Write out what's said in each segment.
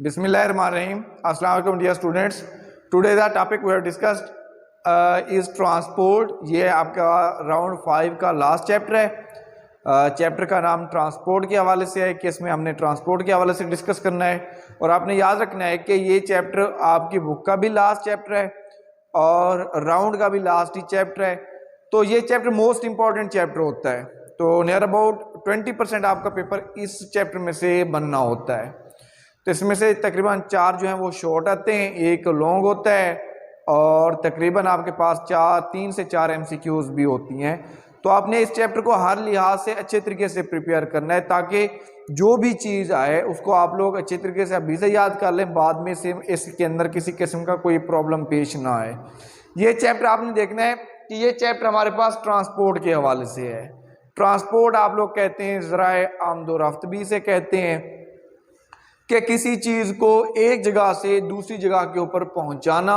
Bismillahirrahmanirrahim. Assalamu alaikum dear students. Today the topic we have discussed is transport. ये आपका round 5 का last chapter है। Chapter का नाम ट्रांसपोर्ट के हवाले से है कि इसमें हमने ट्रांसपोर्ट के हवाले से डिस्कस करना है और आपने याद रखना है कि ये चैप्टर आपकी बुक का भी लास्ट चैप्टर है और राउंड का भी लास्ट ही चैप्टर है। तो ये चैप्टर मोस्ट इंपॉर्टेंट चैप्टर होता है। तो नियर अबाउट 20% आपका पेपर इस चैप्टर में से बनना होता है। तो इसमें से तकरीबन 4 जो हैं वो शॉर्ट आते हैं, एक लॉन्ग होता है और तकरीबन आपके पास 3 से 4 MCQs भी होती हैं। तो आपने इस चैप्टर को हर लिहाज से अच्छे तरीके से प्रिपेयर करना है ताकि जो भी चीज़ आए उसको आप लोग अच्छे तरीके से अभी से याद कर लें, बाद में से इसके अंदर किसी किस्म का कोई प्रॉब्लम पेश ना आए। ये चैप्टर आपने देखना है कि ये चैप्टर हमारे पास ट्रांसपोर्ट के हवाले से है। ट्रांसपोर्ट आप लोग कहते हैं ज़राए आमदोरफ्त भी से कहते हैं कि किसी चीज़ को एक जगह से दूसरी जगह के ऊपर पहुंचाना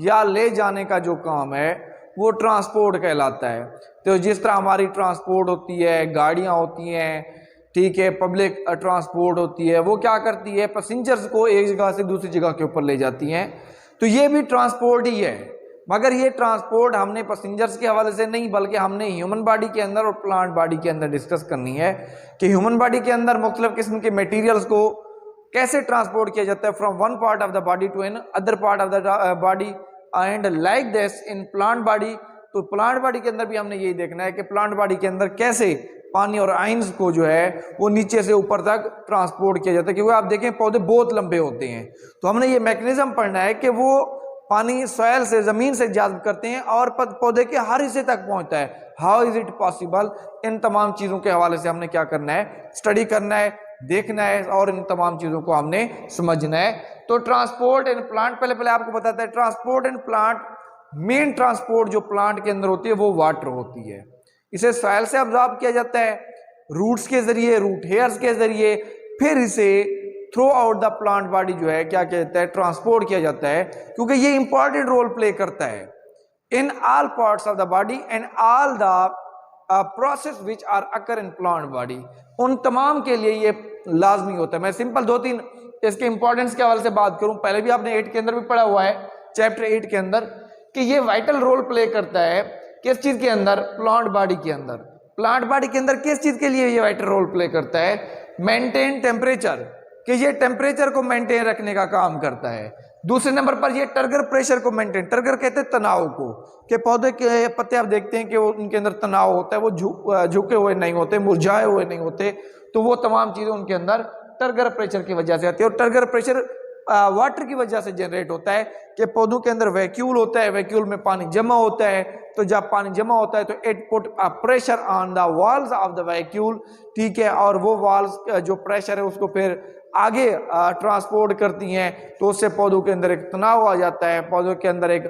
या ले जाने का जो काम है वो ट्रांसपोर्ट कहलाता है। तो जिस तरह हमारी ट्रांसपोर्ट होती है, गाड़ियां होती हैं, ठीक है, पब्लिक ट्रांसपोर्ट होती है, वो क्या करती है, पैसेंजर्स को एक जगह से दूसरी जगह के ऊपर ले जाती हैं। तो ये भी ट्रांसपोर्ट ही है, मगर ये ट्रांसपोर्ट हमने पैसेंजर्स के हवाले से नहीं बल्कि हमने ह्यूमन बॉडी के अंदर और प्लांट बॉडी के अंदर डिस्कस करनी है कि ह्यूमन बॉडी के अंदर मुख्तलिफ किस्म के मटीरियल्स को कैसे ट्रांसपोर्ट किया जाता है from one part of the body to an other part of the body and like this in plant body. तो प्लांट बॉडी के अंदर भी हमने यही देखना है कि प्लांट बॉडी के अंदर कैसे पानी और आइंस को जो है वो नीचे से ऊपर तक ट्रांसपोर्ट किया जाता है, क्योंकि आप देखें पौधे बहुत लंबे होते हैं। तो हमने ये मैकेनिज्म पढ़ना है कि वो पानी सॉइल से, जमीन से जाज़ब करते हैं और पौधे के हर हिस्से तक पहुंचता है। How is it possible? इन तमाम चीज़ों के हवाले से हमने क्या करना है, स्टडी करना है, देखना है और इन तमाम चीज़ों को हमने समझना है। तो ट्रांसपोर्ट इन प्लांट, पहले आपको बताता है transport in plant, main transport जो प्लांट के अंदर होती है वो वाटर होती है। इसे सॉइल से अब्जॉर्ब किया जाता है रूट्स के जरिए, रूट हेयर्स के जरिए, फिर इसे through out the plant body जो है क्या कहता है, ट्रांसपोर्ट किया जाता है, क्योंकि ये इंपॉर्टेंट रोल प्ले करता है in all parts of the body and all the process which are occur in plant body. उन तमाम के लिए ये लाजमी होता है। मैं सिंपल 2-3 इसके इंपॉर्टेंस के हवाले से बात करूं, पहले भी आपने 8 के अंदर भी पढ़ा हुआ है, चैप्टर 8 के अंदर, कि ये वाइटल रोल प्ले करता है किस चीज के अंदर, प्लांट बॉडी के अंदर। प्लांट बॉडी के अंदर किस चीज के लिए ये वाइटल रोल प्ले करता है, मेंटेन टेम्परेचर, कि ये टेम्परेचर को मेंटेन रखने का काम करता है। दूसरे नंबर पर ये टर्गर प्रेशर को मेंटेन, टर्गर कहते हैं तनाव को, कि पौधे के पत्ते आप देखते हैं कि वो उनके अंदर तनाव होता है, वो झुके हुए नहीं होते, मुरझाए हुए नहीं होते। तो वो तमाम चीजें उनके अंदर टर्गर प्रेशर की वजह से आती है और टर्गर प्रेशर वाटर की वजह से जनरेट होता है कि पौधों के अंदर वैक्यूल होता है, वैक्यूल में पानी जमा होता है। तो जब पानी जमा होता है तो it put a pressure on the walls of the vacuole, ठीक है, और वो वॉल्स जो प्रेशर है उसको फिर आगे ट्रांसपोर्ट करती हैं, तो उससे पौधों के अंदर एक तनाव आ जाता है, पौधों के अंदर एक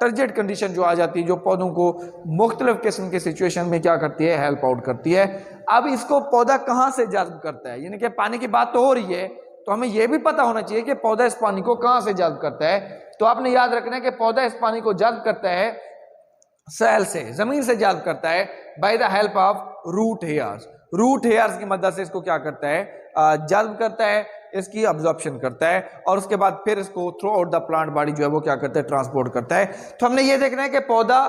टर्जेंट कंडीशन जो आ जाती है, जो पौधों को मुख्तलिफ किस्म के सिचुएशन में क्या करती है, हेल्प आउट करती है। अब इसको पौधा कहाँ से जज़्ब करता है, यानी कि पानी की बात तो हो रही है, तो हमें यह भी पता होना चाहिए कि पौधा इस पानी को कहाँ से जज़्ब करता है। तो आपने याद रखना है कि पौधा इस पानी को जज़्ब करता है सैल से, जमीन से जज़्ब करता है by the help of root hairs. Root hairs की मदद से इसको क्या करता है, जज़्ब करता है, इसकी अब्जॉर्प्शन करता है और उसके बाद फिर इसको through out the plant body जो है वो क्या करता है, ट्रांसपोर्ट करता है। तो हमने ये देखना है कि पौधा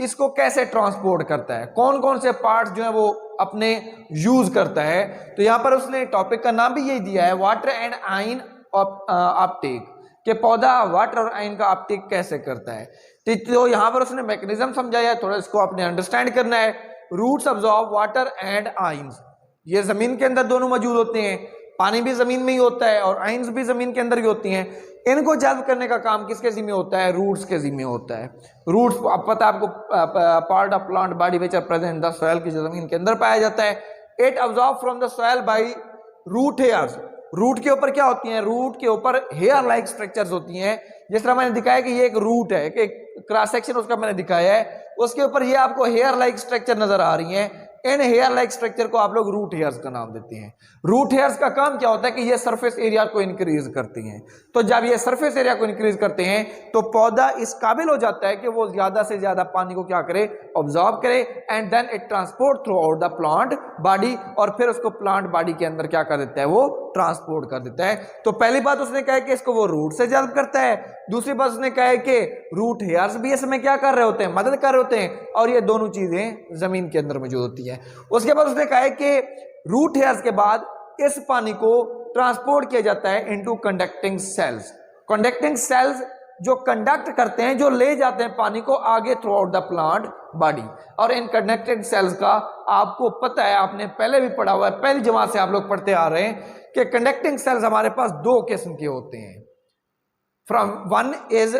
इसको कैसे ट्रांसपोर्ट करता है, कौन कौन से पार्ट्स जो है वो अपने यूज करता है। तो यहाँ पर उसने टॉपिक का नाम भी यही दिया है, वाटर एंड आयन अपटेक, कि पौधा वाटर और आयन का अपटेक कैसे करता है। तो यहाँ पर उसने मैकेनिज्म समझाया है, थोड़ा इसको आपने अंडरस्टैंड करना है। Roots absorb water and ions, ये जमीन के अंदर दोनों मौजूद होते हैं, पानी भी जमीन में ही होता है और आयंस भी जमीन के अंदर ही होती हैं। इनको जज़्ब करने का काम किसके जिम्मे होता है, रूट्स के जिम्मे होता है। रूट्स अब पता आपको part of plant body which are present in the soil, की जमीन के अंदर पाया जाता है। It absorb from the soil by root hairs. Root के ऊपर क्या होती हैं, रूट के ऊपर हेयर लाइक स्ट्रक्चर्स होती हैं। जिस तरह मैंने दिखाया कि ये एक रूट है, कि क्रॉस सेक्शन उसका मैंने दिखाया है, उसके ऊपर ये आपको हेयर लाइक स्ट्रक्चर नजर आ रही हैं। इन हेयर लाइक स्ट्रक्चर को आप लोग रूट हेयर्स का नाम देते हैं। रूट हेयर्स का काम क्या होता है कि ये सरफेस एरिया को इंक्रीज करती हैं। तो जब ये सरफेस एरिया को इंक्रीज करते हैं तो पौधा इस काबिल हो जाता है कि वो ज्यादा से ज्यादा पानी को क्या करे, ऑब्जॉर्ब करे, and then it transport throughout the plant body, और फिर उसको प्लांट बॉडी के अंदर क्या कर देता है, वो ट्रांसपोर्ट कर देता है। तो पहली बात उसने कहा है कि इसको वो रूट से जल्ब करता है, दूसरी बात उसने कहा है कि रूट हेयर्स भी इसमें क्या कर रहे होते हैं, मदद कर रहे होते हैं, और ये दोनों चीजें जमीन के अंदर मौजूद होती है। उसके बाद उसने कहा है कि रूट हेयर्स के बाद इस पानी को ट्रांसपोर्ट किया जाता है into conducting cells. Conducting cells जो कंडक्ट करते हैं, जो ले जाते हैं पानी को आगे throughout the plant body. और इन कंडक्टिंग सेल्स का आपको पता है, आपने पहले भी पढ़ा हुआ है, पहली जमात से आप लोग पढ़ते आ रहे हैं कि कंडक्टिंग सेल्स हमारे पास दो किस्म के होते हैं। From one is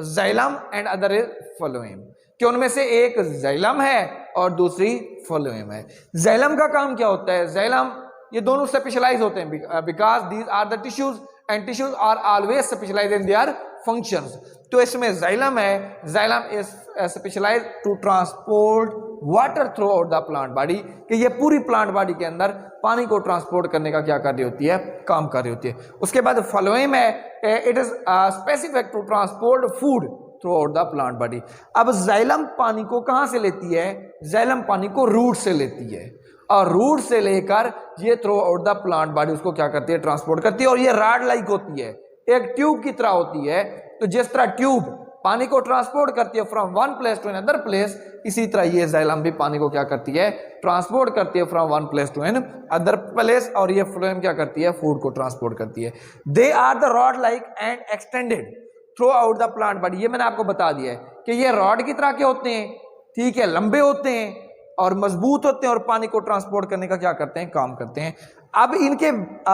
xylem and other is phloem, कि उनमें से एक जाइलम है और दूसरी फ्लोएम है। जाइलम का काम क्या होता है? जाइलम ये दोनों स्पेशलाइज होते हैं because these are the tissues and tissues are always specialise in their functions. तो इसमें जाइलम है, xylem is specialise to transport water throughout the plant body, कि ये पूरी प्लांट बॉडी के अंदर पानी को ट्रांसपोर्ट करने का क्या कर रही होती है, काम कर रही होती है। उसके बाद फ्लोएम है, it is specific to transport food throughout the plant body. अब जाइलम पानी को कहां से लेती है? जाइलम पानी को रूट से लेती है, और रूट से लेकर ये through out the plant body उसको क्या करती है, ट्रांसपोर्ट करती है। और ये रॉड लाइक होती है, एक ट्यूब की तरह होती है। तो जिस तरह ट्यूब पानी को ट्रांसपोर्ट करती है from one place to another place, इसी तरह ये जाइलम भी पानी को क्या करती है, ट्रांसपोर्ट करती है from one place to another place. और ये फ्लोएम क्या करती है, फूड को ट्रांसपोर्ट करती है। They are the rod like and extended throughout the plant body. ये मैंने आपको बता दिया है कि ये रॉड की तरह के होते हैं, ठीक है, लंबे होते हैं और मजबूत होते हैं, और पानी को ट्रांसपोर्ट करने का क्या करते हैं, काम करते हैं। अब इनके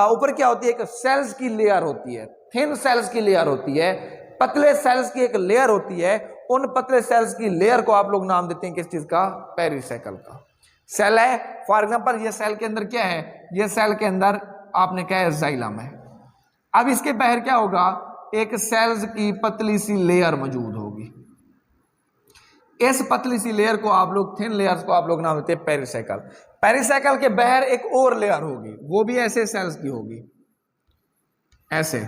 ऊपर क्या होती है, एक सेल्स की लेयर होती है, थिन सेल्स की लेयर होती है, पतले सेल्स की एक लेयर होती है। उन पतले सेल्स की लेयर को आप लोग नाम देते हैं किस चीज का, पेरिसाइकिल का। सेल है, फॉर एग्जांपल ये सेल के अंदर क्या है, ये सेल के अंदर आपने क्या है, जाइलम है। अब इसके बाहर क्या होगा, एक सेल्स की पतली सी लेयर मौजूद होगी। इस पतली सी लेयर को आप लोग, थिन लेयर्स को आप लोग नाम देते हैं पेरिसाइकिल। पेरिसाइकिल के बाहर एक और लेयर होगी, वो भी ऐसे सेल्स की होगी, ऐसे।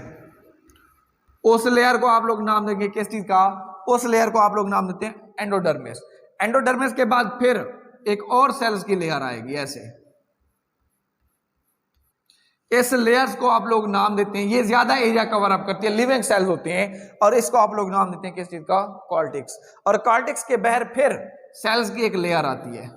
उस लेयर को आप लोग नाम देंगे किस चीज का, उस लेयर को आप लोग नाम देते हैं एंडोडर्मिस। एंडोडर्मिस के बाद फिर एक और सेल्स की लेयर आएगी, ऐसे। इस लेयर्स को आप लोग नाम देते हैं, ये ज्यादा एरिया कवर अप करती है, लिविंग सेल्स होते हैं, और इसको आप लोग नाम देते हैं किस चीज का, कॉर्टेक्स। और कॉर्टेक्स के बाहर फिर सेल्स की एक लेयर आती है।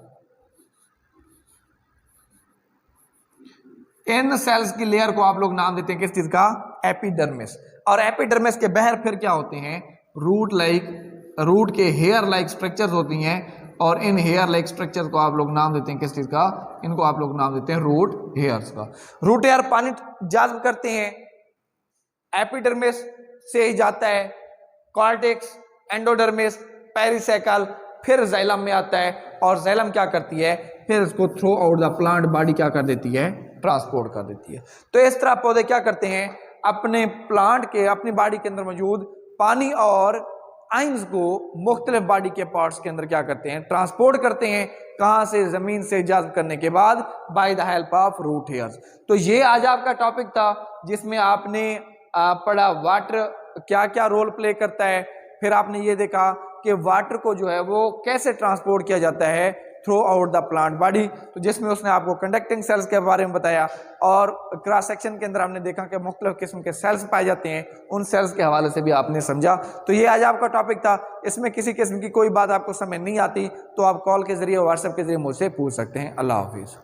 इन सेल्स की लेयर को आप लोग नाम देते हैं किस चीज का, एपिडर्मिस। और एपिडर्मिस के बाहर फिर क्या होते हैं, रूट के हेयर लाइक स्ट्रक्चर्स होती हैं, और इन हेयर लाइक स्ट्रक्चर को आप लोग नाम देते हैं किस चीज का, इनको आप लोग नाम देते हैं रूट हेयर्स का। रूट हेयर पानी जाज़्ब करते हैं, एपिडर्मिस से ही जाता है कॉर्टेक्स, एंडोडर्मिस, पेरिसाइकिल, फिर जाइलम में आता है, और जाइलम क्या करती है, फिर इसको through out the plant body क्या कर देती है, ट्रांसपोर्ट कर देती है। तो इस तरह पौधे क्या करते हैं, अपने प्लांट के, अपनी बॉडी के अंदर मौजूद पानी और आइंस को मुख्तलिफ बॉडी के पार्ट्स के अंदर क्या करते हैं, ट्रांसपोर्ट करते हैं। कहां से, जमीन से जाज़्ब करने के बाद by the help of root hairs. तो ये आज आपका टॉपिक था जिसमें आपने पढ़ा वाटर क्या क्या रोल प्ले करता है, फिर आपने ये देखा कि वाटर को जो है वो कैसे ट्रांसपोर्ट किया जाता है through out the plant body. तो जिसमें उसने आपको कंडक्टिंग सेल्स के बारे में बताया, और क्रॉस सेक्शन के अंदर हमने देखा कि मुख्तलिफ किस्म के सेल्स पाए जाते हैं, उन सेल्स के हवाले से भी आपने समझा। तो ये आज आपका टॉपिक था। इसमें किसी किस्म की कोई बात आपको समझ नहीं आती तो आप कॉल के जरिए, व्हाट्सएप के जरिए मुझसे पूछ सकते हैं। अल्लाह हाफिज़।